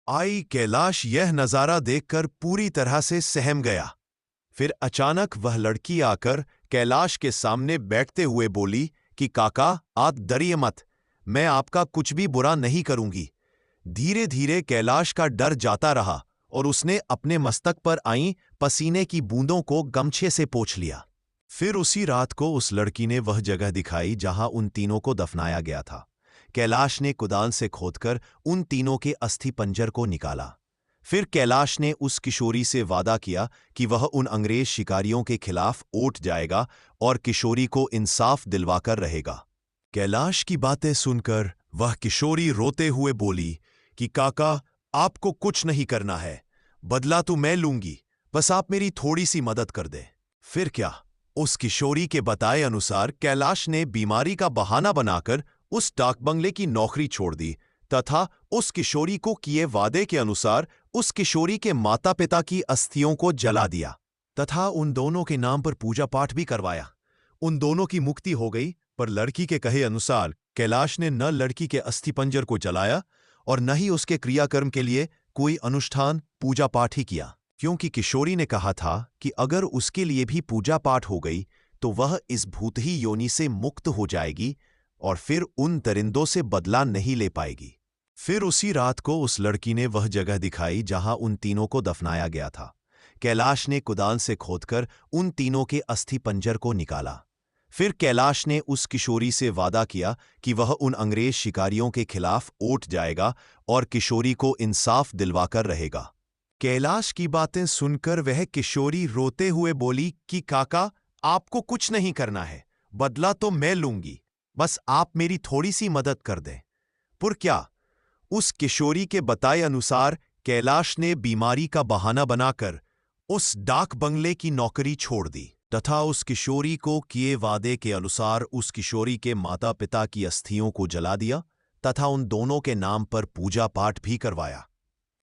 आई कैलाश यह नजारा देखकर पूरी तरह से सहम गया। फिर अचानक वह लड़की आकर कैलाश के सामने बैठते हुए बोली कि काका, आप डरिए मत, मैं आपका कुछ भी बुरा नहीं करूंगी। धीरे धीरे कैलाश का डर जाता रहा और उसने अपने मस्तक पर आई पसीने की बूंदों को गमछे से पोंछ लिया। फिर उसी रात को उस लड़की ने वह जगह दिखाई जहां उन तीनों को दफनाया गया था। कैलाश ने कुदाल से खोदकर उन तीनों के अस्थि पंजर को निकाला। फिर कैलाश ने उस किशोरी से वादा किया कि वह उन अंग्रेज शिकारियों के खिलाफ उठ जाएगा और किशोरी को इंसाफ दिलवाकर रहेगा। कैलाश की बातें सुनकर वह किशोरी रोते हुए बोली कि काका, आपको कुछ नहीं करना है, बदला तो मैं लूंगी, बस आप मेरी थोड़ी सी मदद कर दें। फिर क्या, उस किशोरी के बताए अनुसार कैलाश ने बीमारी का बहाना बनाकर उस डाक बंगले की नौकरी छोड़ दी तथा उस किशोरी को किए वादे के अनुसार उस किशोरी के माता पिता की अस्थियों को जला दिया तथा उन दोनों के नाम पर पूजा पाठ भी करवाया। उन दोनों की मुक्ति हो गई, पर लड़की के कहे अनुसार कैलाश ने न लड़की के अस्थि पंजर को जलाया और न ही उसके क्रियाकर्म के लिए कोई अनुष्ठान पूजा पाठ ही किया, क्योंकि किशोरी ने कहा था कि अगर उसके लिए भी पूजा पाठ हो गई तो वह इस भूत ही योनि से मुक्त हो जाएगी और फिर उन दरिंदों से बदला नहीं ले पाएगी। फिर उसी रात को उस लड़की ने वह जगह दिखाई जहां उन तीनों को दफनाया गया था। कैलाश ने कुदाल से खोदकर उन तीनों के अस्थि पंजर को निकाला। फिर कैलाश ने उस किशोरी से वादा किया कि वह उन अंग्रेज शिकारियों के खिलाफ उठ जाएगा और किशोरी को इंसाफ दिलवाकर रहेगा। कैलाश की बातें सुनकर वह किशोरी रोते हुए बोली कि काका, आपको कुछ नहीं करना है, बदला तो मैं लूंगी, बस आप मेरी थोड़ी सी मदद कर दें। पर क्या, उस किशोरी के बताए अनुसार कैलाश ने बीमारी का बहाना बनाकर उस डाक बंगले की नौकरी छोड़ दी तथा उस किशोरी को किए वादे के अनुसार उस किशोरी के माता पिता की अस्थियों को जला दिया तथा उन दोनों के नाम पर पूजा पाठ भी करवाया।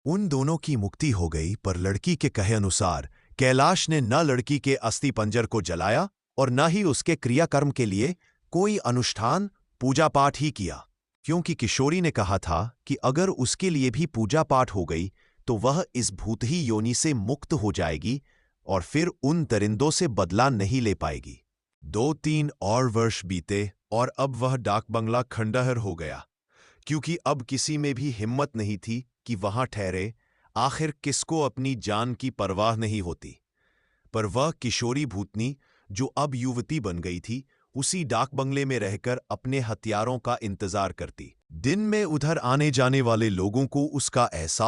उन दोनों की मुक्ति हो गई, पर लड़की के कहे अनुसार कैलाश ने न लड़की के अस्थि पंजर को जलाया और न ही उसके क्रियाकर्म के लिए कोई अनुष्ठान पूजा पाठ ही किया, क्योंकि किशोरी ने कहा था कि अगर उसके लिए भी पूजा पाठ हो गई तो वह इस भूत ही योनि से मुक्त हो जाएगी और फिर उन दरिंदों से बदला नहीं ले पाएगी। 2-3 और वर्ष बीते और अब वह डाक बंगला खंडहर हो गया, क्योंकि अब किसी में भी हिम्मत नहीं थी कि वहां ठहरे। आखिर किसको अपनी जान की परवाह नहीं होती। पर वह किशोरी भूतनी, जो अब युवती बन गई थी, उसी डाक बंगले में रहकर अपने हथियारों का इंतजार करती। दिन में उधर आने जाने वाले लोगों को उसका एहसास